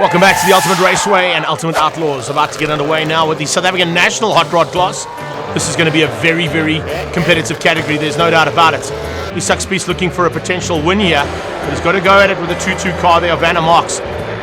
Welcome back to the Ultimate Raceway and Ultimate Outlaws. About to get underway now with the South African National Hot Rod class. This is going to be a very, very competitive category. There's no doubt about it. Isak Spies looking for a potential win here, but he's got to go at it with a 2-2 car there of Vanna Marks.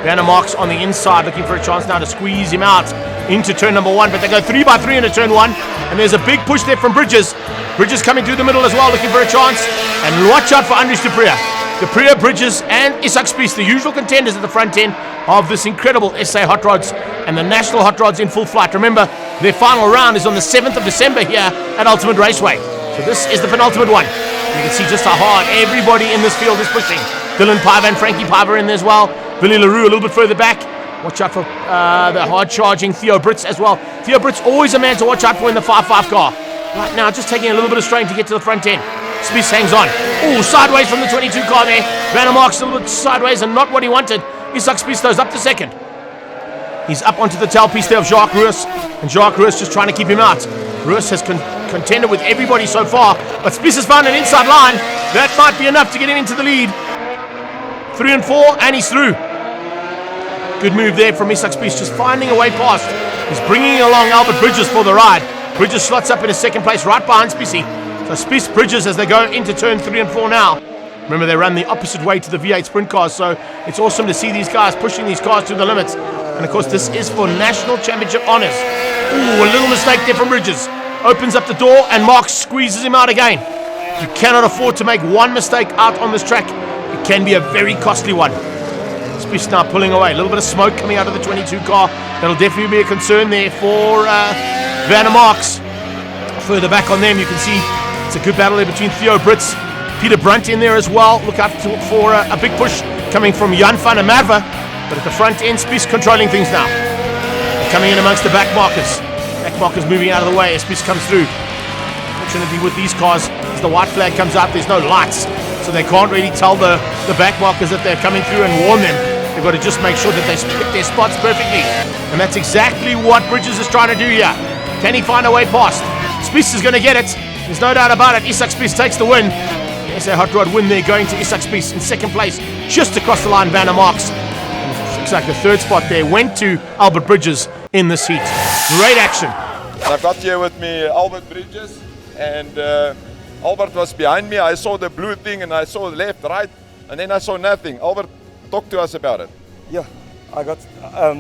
Vanna Marks on the inside looking for a chance now to squeeze him out into turn number 1, but they go 3x3 into turn 1, and there's a big push there from Bridges. Bridges coming through the middle as well, looking for a chance, and watch out for Andries de Priya. De Priya, Bridges, and Isak Spies, the usual contenders at the front end of this incredible SA Hot Rods and the National Hot Rods in full flight. Remember, their final round is on the 7th of December here at Ultimate Raceway. So this is the penultimate one. You can see just how hard everybody in this field is pushing. Dylan Piver and Frankie Piver in there as well. Billy LaRue a little bit further back. Watch out for the hard-charging Theo Brits as well. Theo Brits always a man to watch out for in the 5-5 car. Right now, just taking a little bit of strain to get to the front end. Spies hangs on. Oh, sideways from the 22 car there. Vanna Marks a little bit sideways and not what he wanted. Isak Spies goes up to second. He's up onto the tailpiece there of Jacques Roos, and Jacques Roos just trying to keep him out. Roos has contended with everybody so far, but Spies has found an inside line. That might be enough to get him into the lead. 3 and 4, and he's through. Good move there from Isak Spies, just finding a way past. He's bringing along Albert Bridges for the ride. Bridges slots up in his second place right behind Spies. So Spies, Bridges as they go into turn 3 and 4 now. Remember, they run the opposite way to the V8 sprint cars, so it's awesome to see these guys pushing these cars to the limits. And of course, this is for National Championship Honours. Ooh, a little mistake there from Bridges. Opens up the door and Marks squeezes him out again. You cannot afford to make one mistake out on this track. It can be a very costly one. Spies now pulling away. A little bit of smoke coming out of the 22 car. That'll definitely be a concern there for Vanna Marks. Further back on them, you can see it's a good battle there between Theo Brits, Peter Brunt in there as well. Look out for a big push coming from Jan van der Merwe. But at the front end, Spies controlling things now. They're coming in amongst the back markers. Back markers moving out of the way as Spies comes through. Fortunately with these cars, as the white flag comes out, there's no lights. So they can't really tell the back markers that they're coming through and warn them. They've got to just make sure that they pick their spots perfectly. And that's exactly what Bridges is trying to do here. Can he find a way past? Spies is going to get it. There's no doubt about it. Isak Spies takes the win. The SA Hot Rod win there, going to Isak Spies in second place, just across the line, Vanna Marks. Looks like the third spot there went to Albert Bridges in this heat. Great action. I've got here with me Albert Bridges, and Albert was behind me. I saw the blue thing and I saw left, right, and then I saw nothing. Albert, talk to us about it. Yeah, I got,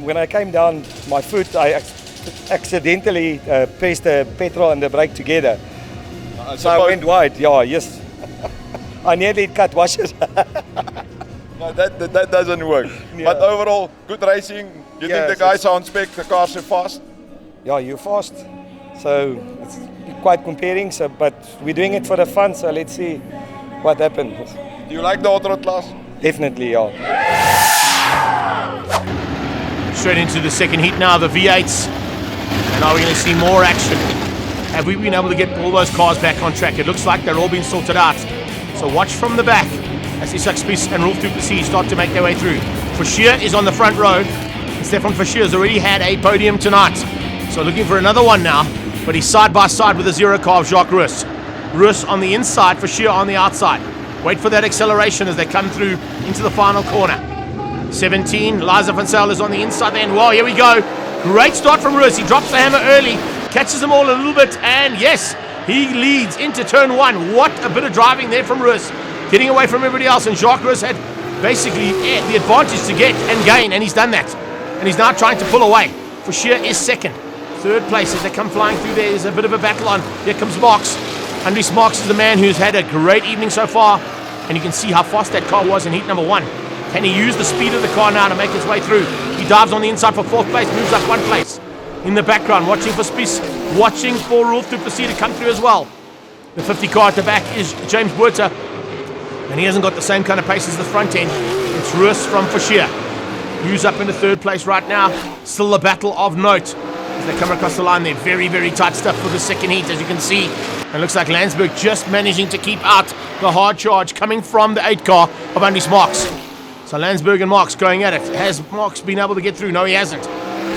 when I came down my foot, I accidentally pressed the petrol and the brake together. So I went wide, yeah, yes. I nearly cut washers. No, that doesn't work. Yeah. But overall, good racing. You think the guys are on spec, the cars are fast? Yeah, you're fast. So it's quite comparing, so, but we're doing it for the fun, so let's see what happens. Do you like the hot rod class? Definitely, yeah. Straight into the second heat now, the V8s. And are we going to see more action? Have we been able to get all those cars back on track? It looks like they're all being sorted out. So watch from the back as Isak Spies and Rolf du Plessis start to make their way through. Verschier is on the front row. Stefan Verschier has already had a podium tonight. So looking for another one now. But he's side by side with the zero car of Jacques Roos. Roos on the inside, Verschier on the outside. Wait for that acceleration as they come through into the final corner. 17, Liza van Zyl is on the inside there. And wow, here we go. Great start from Roos. He drops the hammer early. Catches them all a little bit, and yes, he leads into turn 1. What a bit of driving there from Roos, getting away from everybody else, and Jacques Roos had basically the advantage to get and gain, and he's done that. And he's now trying to pull away. Verschier is second. Third place as they come flying through. There is a bit of a battle on. Here comes Marks. Andries Marks is the man who's had a great evening so far, and you can see how fast that car was in heat number 1. Can he use the speed of the car now to make his way through? He dives on the inside for 4th place, moves up 1 place. In the background, watching for Spies, watching for Rolf du Plessis to come through as well. The 50 car at the back is James Buerta, and he hasn't got the same kind of pace as the front end. It's Roos from Verschier, who's up into 3rd place right now. Still a battle of note as they come across the line there. Very, very tight stuff for the second heat, as you can see. And it looks like Landsberg just managing to keep out the hard charge coming from the 8 car of Andries Marks. So Landsberg and Marks going at it. Has Marks been able to get through? No, he hasn't.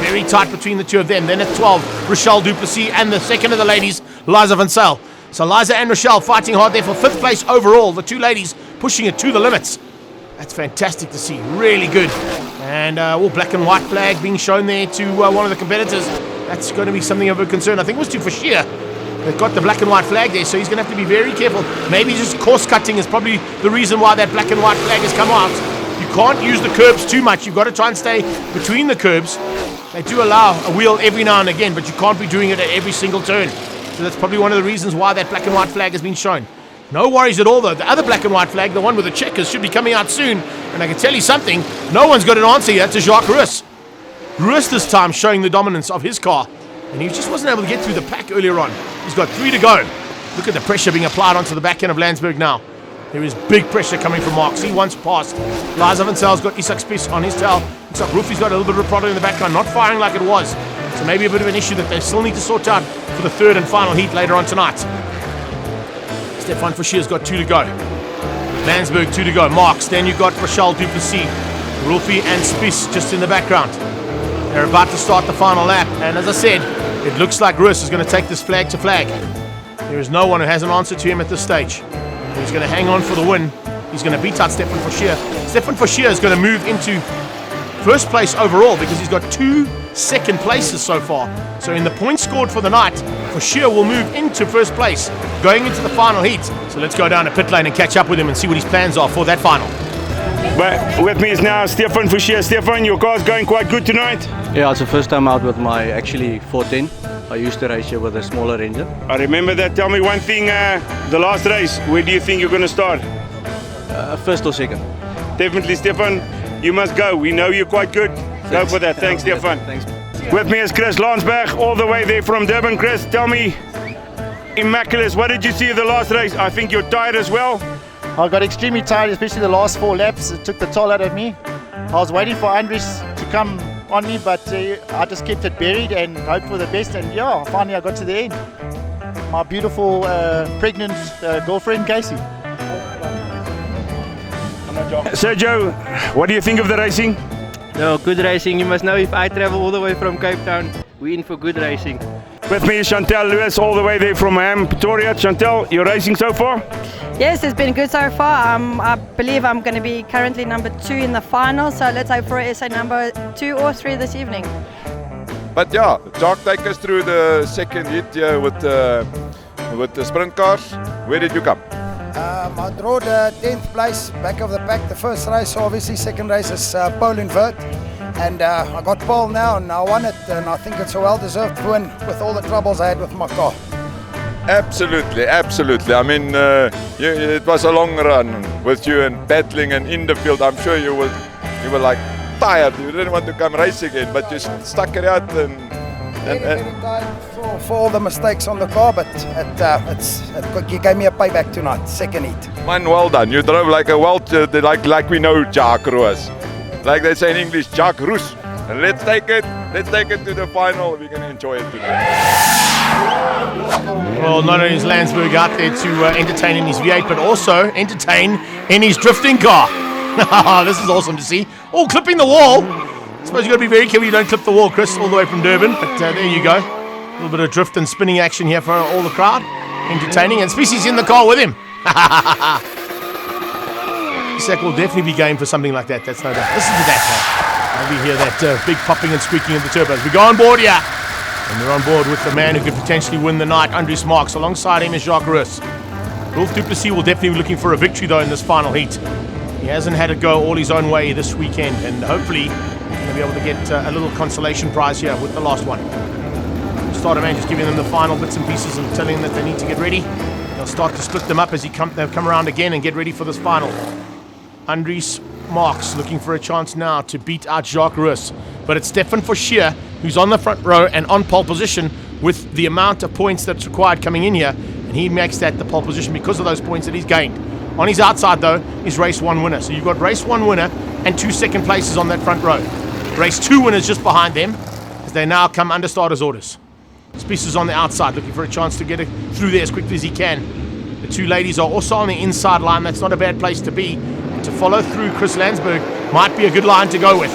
Very tight between the two of them. Then at 12, Rochelle du Plessis and the second of the ladies, Liza van Zyl. So Liza and Rochelle fighting hard there for 5th place overall. The two ladies pushing it to the limits. That's fantastic to see. Really good. And black and white flag being shown there to one of the competitors. That's going to be something of a concern. I think it was to Fashir. They've got the black and white flag there, so he's going to have to be very careful. Maybe just course cutting is probably the reason why that black and white flag has come out. You can't use the curbs too much. You've got to try and stay between the curbs. They do allow a wheel every now and again, but you can't be doing it at every single turn. So that's probably one of the reasons why that black and white flag has been shown. No worries at all, though. The other black and white flag, the one with the checkers, should be coming out soon. And I can tell you something, no one's got an answer yet to Jacques Ruus. Ruus this time showing the dominance of his car. And he just wasn't able to get through the pack earlier on. He's got 3 to go. Look at the pressure being applied onto the back end of Landsberg now. There is big pressure coming from Marks. He once passed. Liza Van Zel's got Isak Spies on his tail. Looks like Roofy's got a little bit of a product in the background, not firing like it was. So maybe a bit of an issue that they still need to sort out for the third and final heat later on tonight. Stefan Fashir's got 2 to go. Landsberg 2 to go. Marks. Then you've got Rachel Duplessis, Rolfie and Spies just in the background. They're about to start the final lap. And as I said, it looks like Ruus is going to take this flag to flag. There is no one who has an answer to him at this stage. He's going to hang on for the win. He's going to beat out Stefan Fashir. Stefan Fashir is going to move into first place overall because he's got 2 second places so far. So in the points scored for the night, Fashir will move into first place going into the final heat. So let's go down to pit lane and catch up with him and see what his plans are for that final. But with me is now Stefan Fashir. Stefan, your car's going quite good tonight. Yeah, it's the first time out with my actually 410. I used to race here with a smaller engine. I remember that. Tell me one thing, the last race, where do you think you're going to start? First or second. Definitely, Stefan, you must go. We know you're quite good. Go for that. Thanks, Stefan. Thanks. With me is Chris Lansberg, all the way there from Durban. Chris, tell me, Immaculus, what did you see of the last race? I think you're tired as well. I got extremely tired, especially the last 4 laps. It took the toll out of me. I was waiting for Andries to come on me, but I just kept it buried and hoped for the best. And yeah, finally I got to the end. My beautiful pregnant girlfriend, Casey. Sergio, what do you think of the racing? No, good racing. You must know if I travel all the way from Cape Town, we're in for good racing. With me is Chantel Lewis, all the way there from Pretoria. Chantel, your racing so far? Yes, it's been good so far. I believe I'm going to be currently number 2 in the final, so let's hope for a SA number 2 or 3 this evening. But yeah, Jacques, take us through the second heat here with the sprint cars. Where did you come? I drew the 10th place, back of the pack, the first race. Obviously, second race is pole invert. And I got pole now and I won it, and I think it's a well-deserved win with all the troubles I had with my car. Absolutely, absolutely. I mean, it was a long run with you and battling and in the field. I'm sure you were like tired. You didn't want to come race again, but you stuck it out. And very tired for all the mistakes on the car, but you gave me a payback tonight, second heat. Man, well done. You drove like a like we know Jacques Ruus. Like they say in English, Jacques Ruus. And let's take it to the final. We're going to enjoy it tonight. Well, not only is Landsberg out there to entertain in his V8, but also entertain in his drifting car. This is awesome to see. Oh, clipping the wall. I suppose you've got to be very careful you don't clip the wall, Chris, all the way from Durban. But there you go. A little bit of drift and spinning action here for all the crowd. Entertaining. And Species in the car with him. Isak will definitely be game for something like that. That's no doubt. Listen to that. Maybe hear that big popping and squeaking of the turbos. We go on board here. And we're on board with the man who could potentially win the night, Andries Marks. Alongside him is Jacques Ruus. Rolf Duplessis will definitely be looking for a victory, though, in this final heat. He hasn't had it go all his own way this weekend, and hopefully he'll be able to get a little consolation prize here with the last one. Starter man just giving them the final bits and pieces and telling them that they need to get ready. They'll start to split them up as they've come around again and get ready for this final. Andries Marks looking for a chance now to beat out Jacques Ruus. But it's Stefan Fashir who's on the front row and on pole position with the amount of points that's required coming in here. And he makes that the pole position because of those points that he's gained. On his outside, though, is race 1 winner. So you've got race 1 winner and 2 second places on that front row. Race 2 winners just behind them as they now come under starters' orders. Spies is on the outside looking for a chance to get it through there as quickly as he can. The 2 ladies are also on the inside line. That's not a bad place to be. And to follow through Chris Landsberg might be a good line to go with.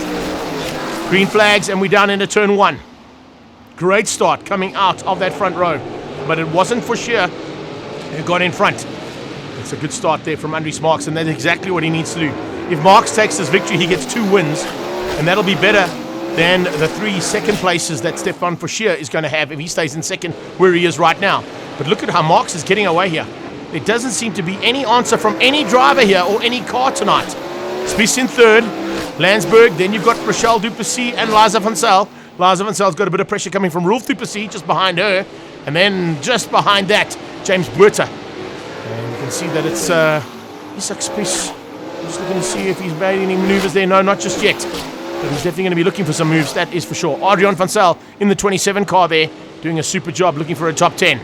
Green flags and we're down into turn 1. Great start coming out of that front row. But it wasn't Fashir who got in front. It's a good start there from Andries Marks, and that's exactly what he needs to do. If Marks takes this victory, he gets 2 wins. and that'll be better than the 3 second places that Stefan Forshire is going to have if he stays in second where he is right now. But look at how Marks is getting away here. There doesn't seem to be any answer from any driver here or any car tonight. Spies in third, Landsberg, then you've got Rochelle Duplessis and Liza van Zyl. Liza van Zyl's got a bit of pressure coming from Rolf Duplessis just behind her, and then just behind that, James Buerta. And you can see that it's Isak Spies. Just looking to see if he's made any maneuvers there. No, not just yet. But he's definitely going to be looking for some moves, that is for sure. Adrian van Zyl in the 27 car there, doing a super job looking for a top 10.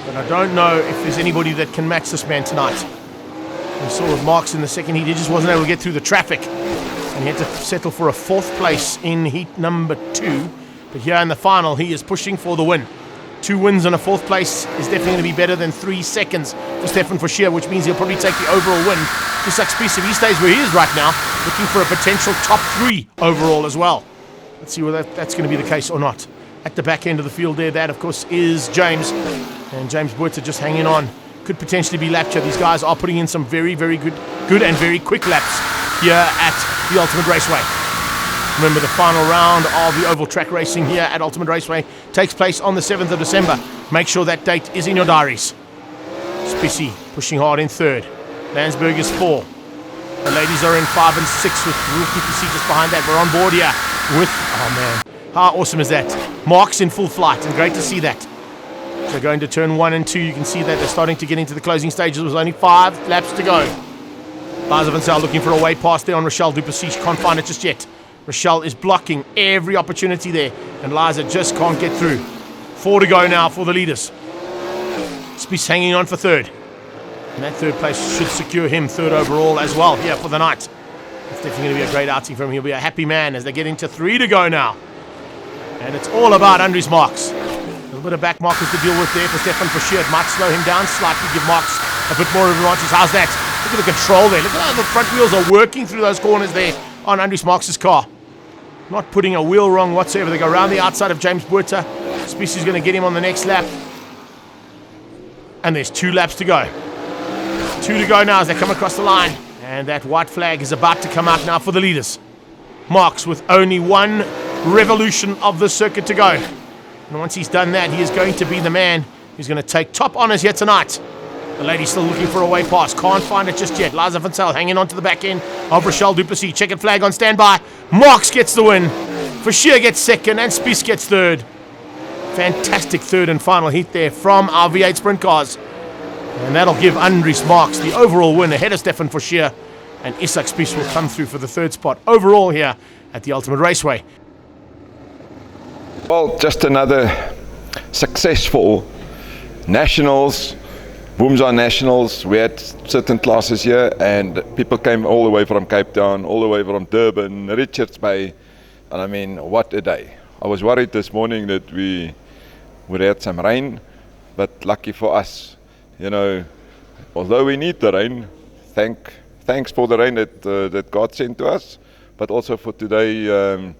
But I don't know if there's anybody that can match this man tonight. We saw with Marks in the second heat, he just wasn't able to get through the traffic. And he had to settle for a 4th place in heat number 2. But here in the final, he is pushing for the win. 2 wins and a 4th place is definitely going to be better than 3 seconds for Stefan Forshire, which means he'll probably take the overall win. Isak Spies, if he stays where he is right now, looking for a potential top 3 overall as well. Let's see whether that's going to be the case or not. At the back end of the field there, that of course is James. And James Buerta just hanging on. Could potentially be lap. These guys are putting in some very, very good and very quick laps here at the Ultimate Raceway. Remember, the final round of the oval track racing here at Ultimate Raceway takes place on the 7th of December. Make sure that date is in your diaries. Spissy pushing hard in third. Landsberg is 4. The ladies are in 5 and 6 with Rolf Duplessis just behind that. We're on board here with, oh man, how awesome is that? Marks in full flight, and great to see that. So going to turn 1 and 2, you can see that they're starting to get into the closing stages. There's only 5 laps to go. Liza van Zyl looking for a way past there on Rochelle Duplessis. Can't find it just yet. Rochelle is blocking every opportunity there, and Liza just can't get through. 4 to go now for the leaders. Spies hanging on for 3rd. And that 3rd place should secure him 3rd overall as well here for the night. It's definitely going to be a great outing for him. He'll be a happy man as they get into 3 to go now. And it's all about Andries Marks. A little bit of back markers to deal with there for Stefan Forshire. It might slow him down slightly, give Marks a bit more advantage. How's that? Look at the control there. Look at how the front wheels are working through those corners there on Andries Marks' car. Not putting a wheel wrong whatsoever. They go around the outside of James Buerta. Spies is going to get him on the next lap. And there's 2 laps to go. 2 to go now as they come across the line. And that white flag is about to come out now for the leaders. Marks with only 1 revolution of the circuit to go. And once he's done that, he is going to be the man who's going to take top honours here tonight. The lady's still looking for a way past. Can't find it just yet. Liza van Zyl hanging on to the back end of Rochelle Duplessis. Checkered flag on standby. Marks gets the win. Forshire gets 2nd and Spies gets 3rd. Fantastic 3rd and final heat there from our V8 sprint cars. And that'll give Andries Marks the overall win ahead of Stefan Forshire. And Isak Spies will come through for the 3rd spot overall here at the Ultimate Raceway. Well, just another successful Nationals. Woomsa Nationals. We had certain classes here, and people came all the way from Cape Town, all the way from Durban, Richards Bay, and I mean, what a day. I was worried this morning that we would have some rain, but lucky for us, you know, although we need the rain, thanks for the rain that God sent to us, but also for today,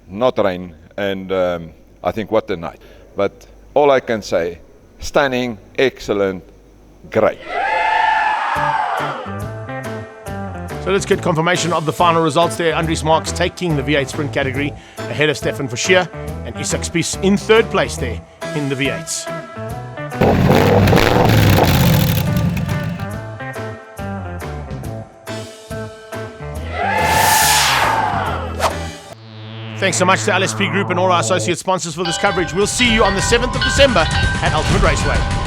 not rain, and I think what a night. But all I can say, stunning, excellent, great. So let's get confirmation of the final results there. Andries Marks taking the V8 sprint category ahead of Stefan Forshire, and Isak Spies in 3rd place there in the V8s. Thanks so much to LSP Group and all our associate sponsors for this coverage. We'll see you on the 7th of December at Ultimate Raceway.